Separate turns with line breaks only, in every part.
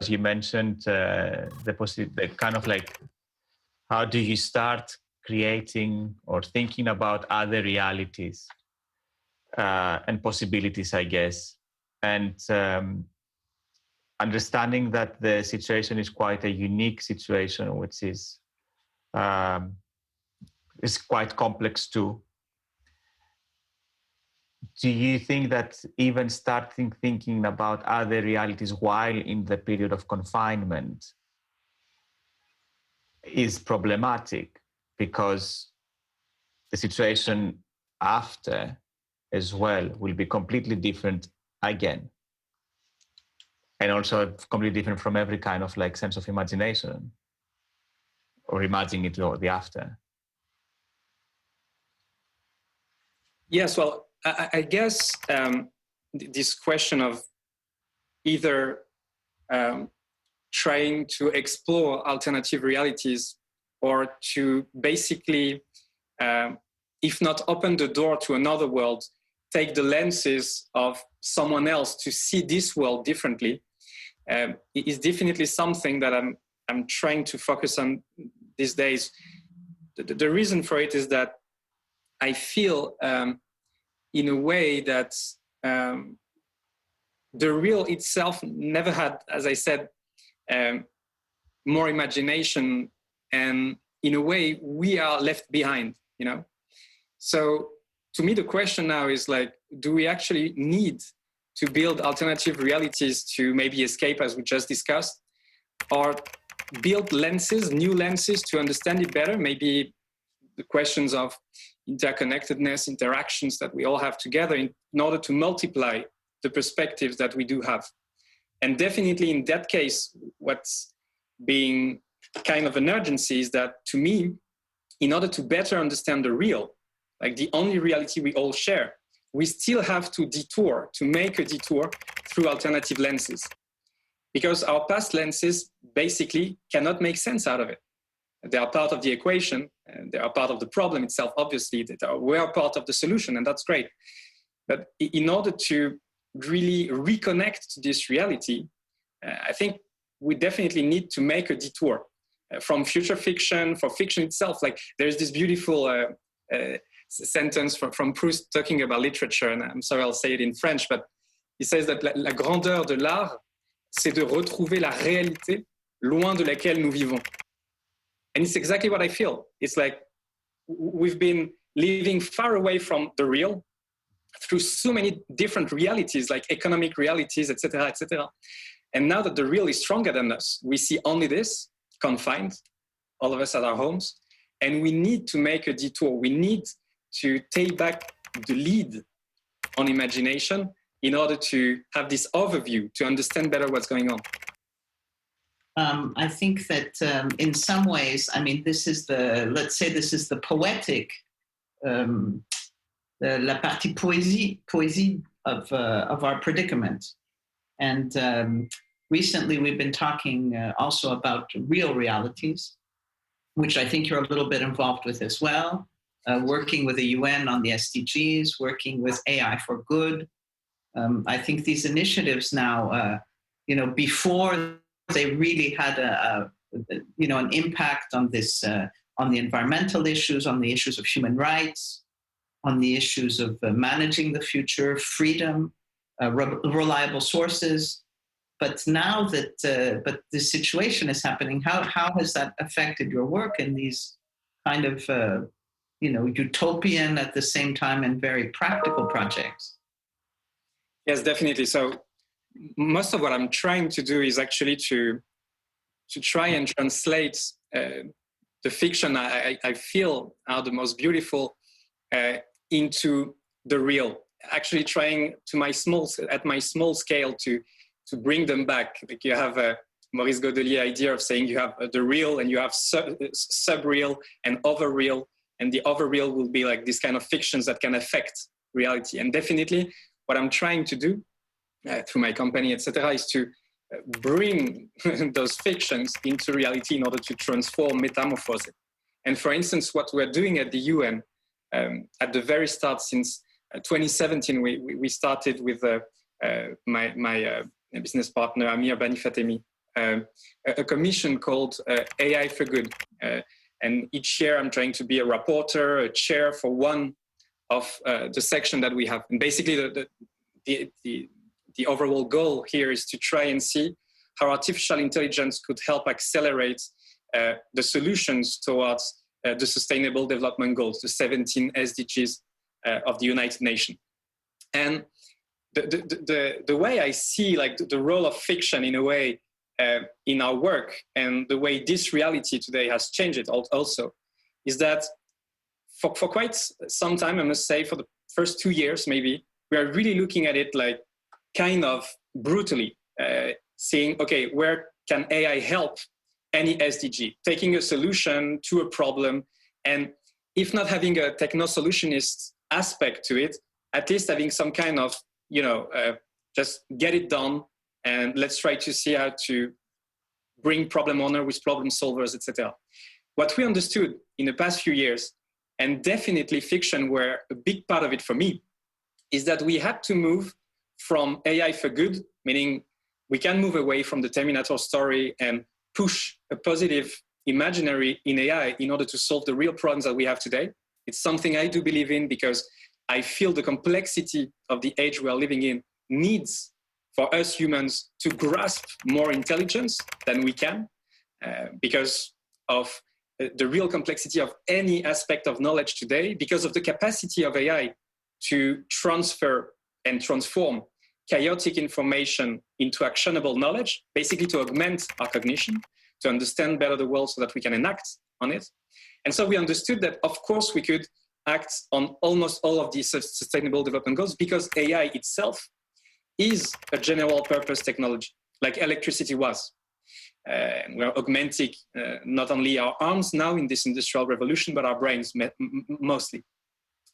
You mentioned the kind of like, how do you start creating or thinking about other realities and possibilities, I guess, and understanding that the situation is quite a unique situation, which is quite complex too. Do you think that even starting thinking about other realities while in the period of confinement is problematic, because the situation after as well will be completely different again, and also completely different from every kind of like sense of imagination or imagining it or the after?
Yes, well, I guess this question of either trying to explore alternative realities or to basically, if not open the door to another world, take the lenses of someone else to see this world differently, is definitely something that I'm trying to focus on these days. The reason for it is that I feel in a way that the real itself never had, as I said, more imagination, and in a way we are left behind, you know? So to me, the question now is like, do we actually need to build alternative realities to maybe escape, as we just discussed, or build lenses, new lenses to understand it better? Maybe the questions of interconnectedness, interactions that we all have together in order to multiply the perspectives that we do have. And definitely in that case, what's being kind of an urgency is that, to me, in order to better understand the real, like the only reality we all share, we still have to make a detour through alternative lenses. Because our past lenses basically cannot make sense out of it. They are part of the equation, and they are part of the problem itself, obviously. We are part of the solution, and that's great. But in order to really reconnect to this reality, I think we definitely need to make a detour from future fiction, for fiction itself. Like, there's this beautiful sentence from Proust talking about literature, and I'm sorry, I'll say it in French, but he says that la grandeur de l'art, c'est de retrouver la réalité loin de laquelle nous vivons. And it's exactly what I feel. It's like we've been living far away from the real through so many different realities, like economic realities, etc., etc. And now that the real is stronger than us, we see only this, confined, all of us at our homes, and we need to make a detour. We need to take back the lead on imagination in order to have this overview, to understand better what's going on.
I think that in some ways, I mean, this is the poetic, la partie poésie of our predicament. And recently we've been talking also about real realities, which I think you're a little bit involved with as well, working with the UN on the SDGs, working with AI for Good. I think these initiatives now, before they really had an impact on this, on the environmental issues, on the issues of human rights, on the issues of managing the future, freedom, reliable sources. But now that but the situation is happening, how has that affected your work in these kind of utopian at the same time and very practical projects?
Yes, definitely. So most of what I'm trying to do is actually to try and translate the fiction I feel are the most beautiful into the real. Actually trying at my small scale to bring them back. Like, you have a Maurice Godelier idea of saying you have the real and you have sub-real and over-real, and the over-real will be like this kind of fictions that can affect reality. And definitely what I'm trying to do through my company, etc., is to bring those fictions into reality in order to transform, metamorphose it. And for instance, what we're doing at the UN, at the very start, since 2017, we started with my business partner, Amir Bani Fatemi, a commission called AI for Good. And each year I'm trying to be a rapporteur, a chair for one of the section that we have. And basically the overall goal here is to try and see how artificial intelligence could help accelerate the solutions towards the Sustainable Development Goals, the 17 SDGs of the United Nations. And the way I see like the role of fiction in a way in our work, and the way this reality today has changed it also, is that for quite some time, I must say, for the first 2 years maybe, we are really looking at it like kind of brutally, saying, okay, where can AI help any SDG, taking a solution to a problem, and if not having a techno-solutionist aspect to it, at least having some kind of, just get it done, and let's try to see how to bring problem owner with problem solvers, etc. What we understood in the past few years, and definitely fiction were a big part of it for me, is that we had to move from AI for good, meaning we can move away from the Terminator story and push a positive imaginary in AI in order to solve the real problems that we have today. It's something I do believe in, because I feel the complexity of the age we are living in needs for us humans to grasp more intelligence than we can, because of the real complexity of any aspect of knowledge today, because of the capacity of AI to transfer and transform chaotic information into actionable knowledge, basically to augment our cognition, to understand better the world so that we can enact on it. And so we understood that, of course, we could act on almost all of these sustainable development goals, because AI itself is a general purpose technology, like electricity was. We're augmenting not only our arms now in this industrial revolution, but our brains mostly.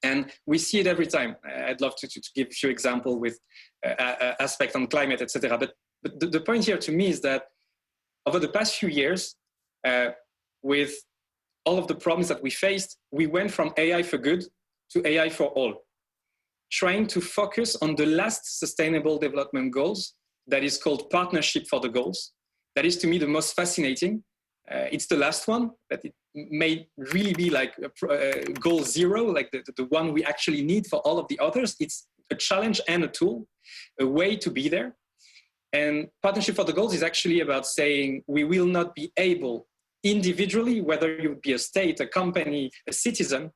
And we see it every time. I'd love to give a few examples with aspect on climate, etc. But the point here to me is that over the past few years, with all of the problems that we faced, we went from AI for good to AI for all, trying to focus on the last sustainable development goals, that is called partnership for the goals. That is, to me, the most fascinating. It's the last one, but it may really be like goal zero, like the one we actually need for all of the others. It's a challenge and a tool, a way to be there. And partnership for the goals is actually about saying we will not be able individually, whether you would be a state, a company, a citizen,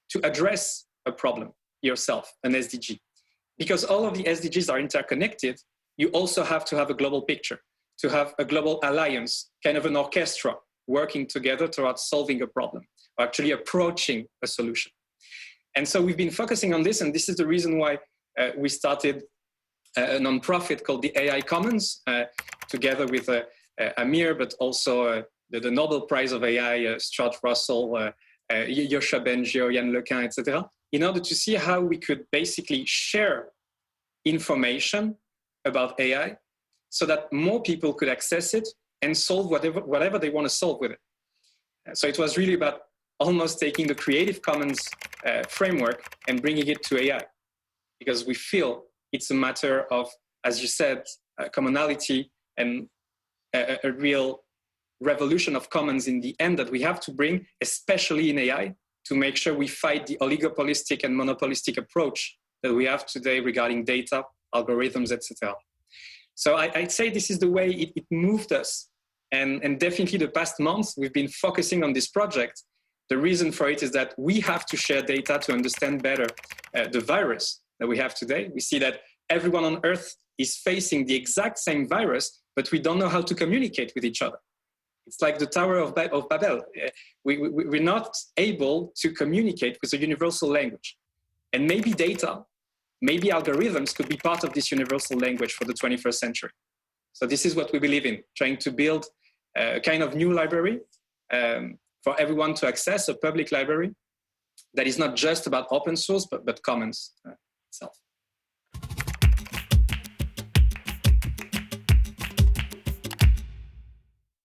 to address a problem yourself, an SDG. Because all of the SDGs are interconnected, you also have to have a global picture, to have a global alliance, kind of an orchestra working together towards solving a problem, or actually approaching a solution. And so we've been focusing on this, and this is the reason why we started a nonprofit called the AI Commons, together with Amir, but also the Nobel Prize of AI, Stuart Russell, Yoshua Bengio, Yann Lequin, etc., in order to see how we could basically share information about AI so that more people could access it and solve whatever they want to solve with it. So it was really about almost taking the Creative Commons framework and bringing it to AI, because we feel it's a matter of, as you said, commonality and a real revolution of commons in the end that we have to bring, especially in AI, to make sure we fight the oligopolistic and monopolistic approach that we have today regarding data, algorithms, etc. So I'd say this is the way it moved us. And definitely the past months, we've been focusing on this project. The reason for it is that we have to share data to understand better the virus that we have today. We see that everyone on Earth is facing the exact same virus, but we don't know how to communicate with each other. It's like the Tower of Babel. We're not able to communicate with a universal language. And maybe data, maybe algorithms could be part of this universal language for the 21st century. So this is what we believe in, trying to build a kind of new library for everyone to access, a public library that is not just about open source, but commons itself.